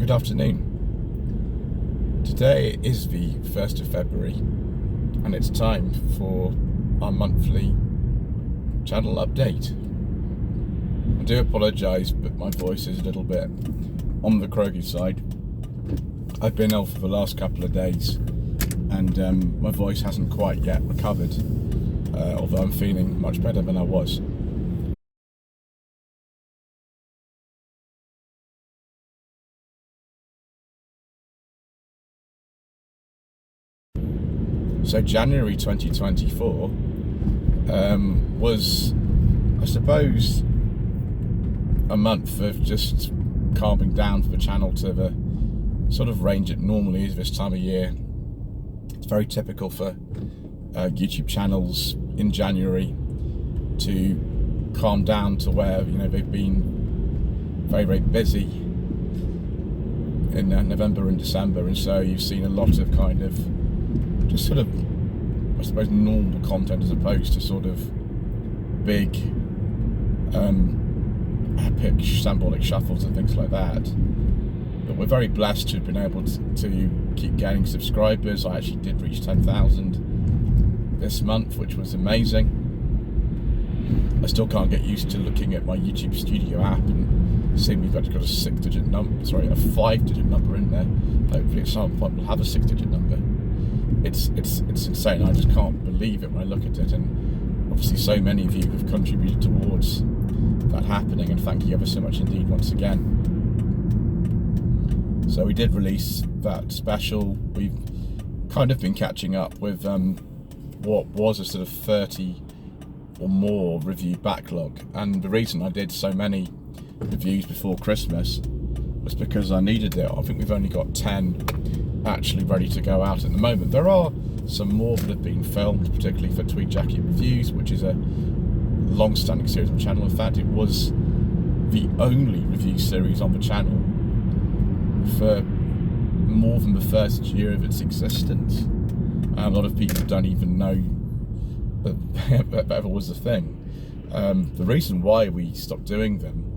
Good afternoon. Today is the 1st of February and it's time for our monthly channel update. I do apologise, but my voice is a little bit on the croaky side. I've been ill for the last couple of days and my voice hasn't quite yet recovered, although I'm feeling much better than I was. So January 2024 was, I suppose, a month of just calming down for the channel to the sort of range it normally is this time of year. It's very typical for YouTube channels in January to calm down to where, you know, they've been very, very busy in November and December, and so you've seen a lot of kind of just sort of, I suppose, normal content as opposed to sort of big epic shambolic shuffles and things like that. But we're very blessed to have been able to keep getting subscribers. I actually did reach 10,000 this month, which was amazing. I still can't get used to looking at my YouTube Studio app and seeing we've got a 5-digit number in there. Hopefully at some point we'll have a 6-digit number. It's insane. I just can't believe it when I look at it, and obviously so many of you have contributed towards that happening, and thank you ever so much indeed once again. So we did release that special. We've kind of been catching up with what was a sort of 30 or more review backlog, and the reason I did so many reviews before Christmas was because I needed it. I think we've only got 10 actually ready to go out at the moment. There are some more that have been filmed, particularly for Tweed Jacket Reviews, which is a long-standing series on the channel. In fact, it was the only review series on the channel for more than the first year of its existence. A lot of people don't even know that ever was a thing. The reason why we stopped doing them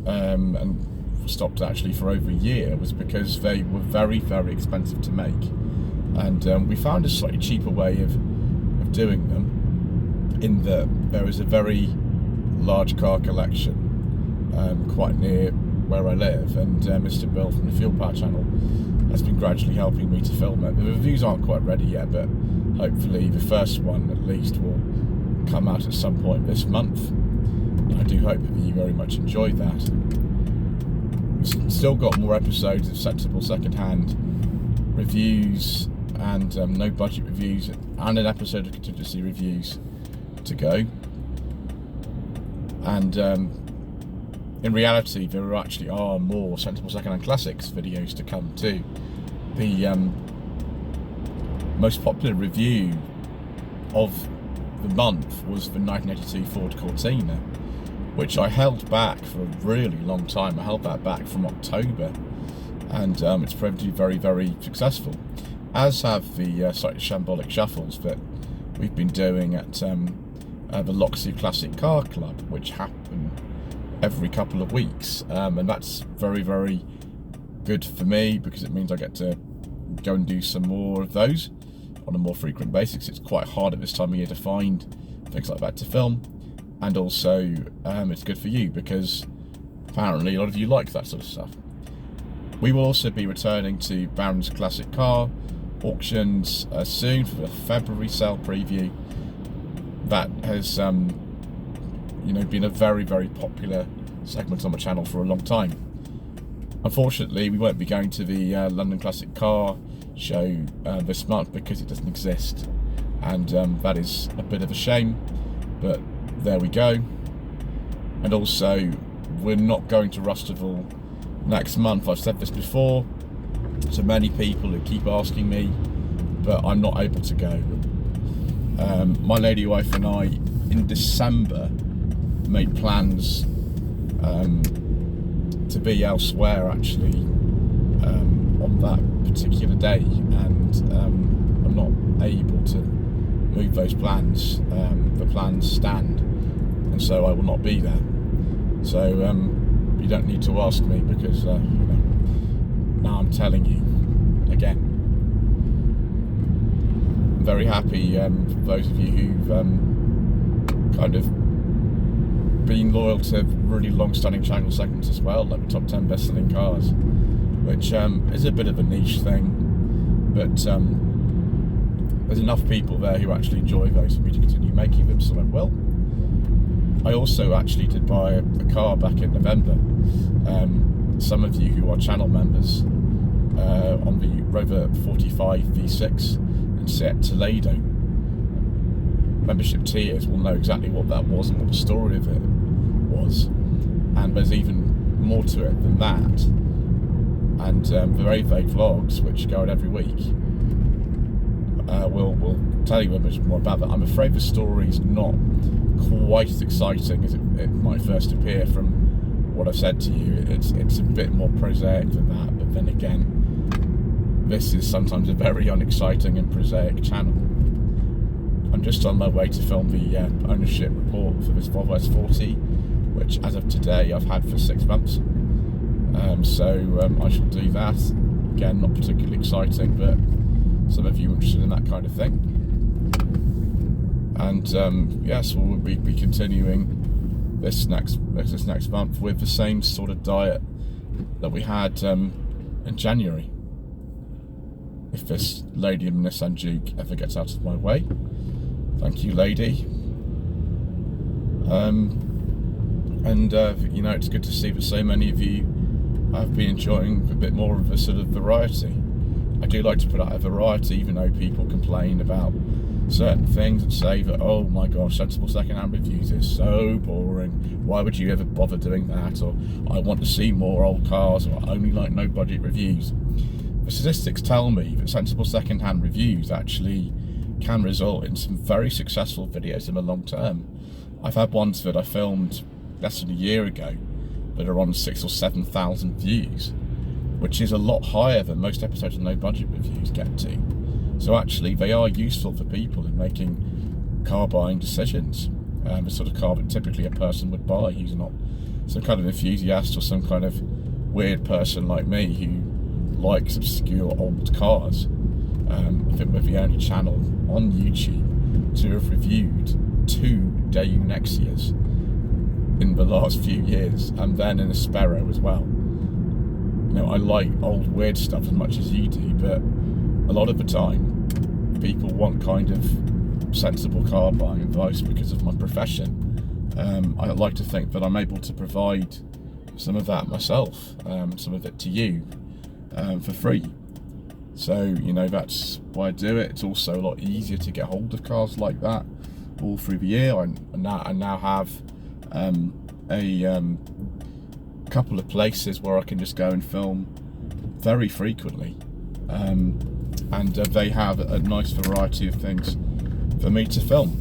and stopped actually for over a year was because they were very, very expensive to make, and we found a slightly cheaper way of doing them, in that there is a very large car collection quite near where I live, and Mr. Bill from the Fuel Power channel has been gradually helping me to film it. The reviews aren't quite ready yet, but hopefully the first one at least will come out at some point this month. I do hope that you very much enjoyed that. We've still got more episodes of sensible second-hand reviews and no budget reviews, and an episode of contingency reviews to go. And in reality, there actually are more sensible second-hand classics videos to come too. The most popular review of the month was the 1982 Ford Cortina, which I held back for a really long time. I held that back from October, and it's proven to be very, very successful, as have the slightly shambolic shuffles that we've been doing at the Loxley Classic Car Club, which happen every couple of weeks, and that's very, very good for me because it means I get to go and do some more of those on a more frequent basis. It's quite hard at this time of year to find things like that to film. And also, it's good for you because apparently a lot of you like that sort of stuff. We will also be returning to Barron's Classic Car auctions soon for the February sale preview. That has, been a very, very popular segment on the channel for a long time. Unfortunately, we won't be going to the London Classic Car show this month because it doesn't exist, and that is a bit of a shame, but there we go. And also, we're not going to Rusterville next month. I've said this before to many people who keep asking me, but I'm not able to go. My lady wife and I, in December, made plans to be elsewhere actually on that particular day, and I'm not able to move those plans. The plans stand, and so I will not be there. So you don't need to ask me because Now I'm telling you again. I'm very happy for those of you who've kind of been loyal to really long-standing channel segments as well, like the top 10 best-selling cars, which is a bit of a niche thing, but there's enough people there who actually enjoy those for me to continue making them, so I will. I also actually did buy a car back in November. Some of you who are channel members on the Rover 45 V6 and Seat Toledo membership tiers will know exactly what that was and what the story of it was, and there's even more to it than that. And the very vague vlogs, which go out every week, will tell you a bit more about that. I'm afraid the story's not quite as exciting as it might first appear from what I've said to you. It's a bit more prosaic than that, but then again, this is sometimes a very unexciting and prosaic channel. I'm just on my way to film the ownership report for this Volvo S40, which as of today I've had for 6 months. So I shall do that. Again, not particularly exciting, but some of you are interested in that kind of thing. And yes, we'll be continuing this next month with the same sort of diet that we had in January. If this lady in Nissan Juke ever gets out of my way. Thank you, lady. You know, it's good to see that so many of you have been enjoying a bit more of a sort of variety. I do like to put out a variety, even though people complain about certain things and say that, oh my gosh, sensible second-hand reviews is so boring. Why would you ever bother doing that? Or I want to see more old cars, or I only like no-budget reviews. The statistics tell me that sensible second-hand reviews actually can result in some very successful videos in the long term. I've had ones that I filmed less than a year ago that are on 6,000 or 7,000 views, which is a lot higher than most episodes of no budget reviews get to. So actually they are useful for people in making car buying decisions. The sort of car that typically a person would buy who's not some kind of enthusiast or some kind of weird person like me who likes obscure old cars. I think we're the only channel on YouTube to have reviewed 2 Daewoo Nexias in the last few years, and then in a Sparrow as well. You know, I like old weird stuff as much as you do, but a lot of the time people want kind of sensible car buying advice because of my profession. I like to think that I'm able to provide some of that myself, some of it to you for free. So, you know, that's why I do it. It's also a lot easier to get hold of cars like that all through the year. I now have a couple of places where I can just go and film very frequently, and they have a nice variety of things for me to film.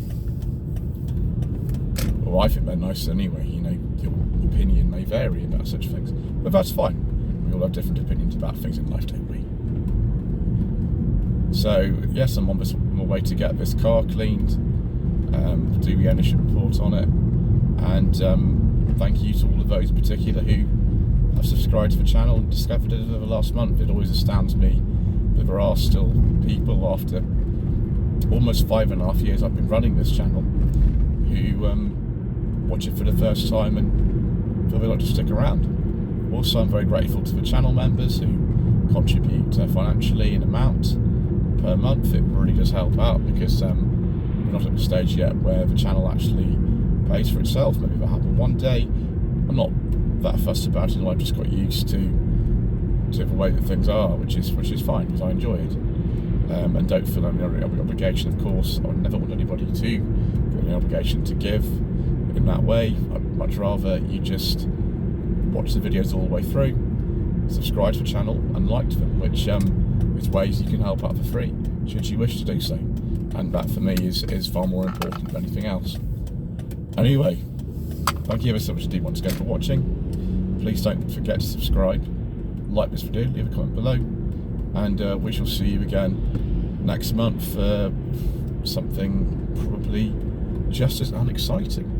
Well, I think they're nice anyway. You know, your opinion may vary about such things, but that's fine. We all have different opinions about things in life, don't we? So yes, I'm on my way to get this car cleaned, do the ownership report on it, and thank you to all of those in particular who have subscribed to the channel and discovered it over the last month. It always astounds me that there are still people after almost 5.5 years I've been running this channel who watch it for the first time and feel they like to stick around. Also, I'm very grateful to the channel members who contribute financially in amount per month. It really does help out because we're not at the stage yet where the channel actually pays for itself. Maybe that'll happen one day. I'm not that fussed about it. I've just got used to the way that things are, which is fine because I enjoy it, and don't feel any obligation. Of course, I would never want anybody to feel any obligation to give in that way. I'd much rather you just watch the videos all the way through, subscribe to the channel and like them, which is ways you can help out for free should you wish to do so, and that for me is far more important than anything else. Anyway, thank you ever so much indeed once again for watching. Please don't forget to subscribe, like this video, leave a comment below, and we shall see you again next month for something probably just as unexciting.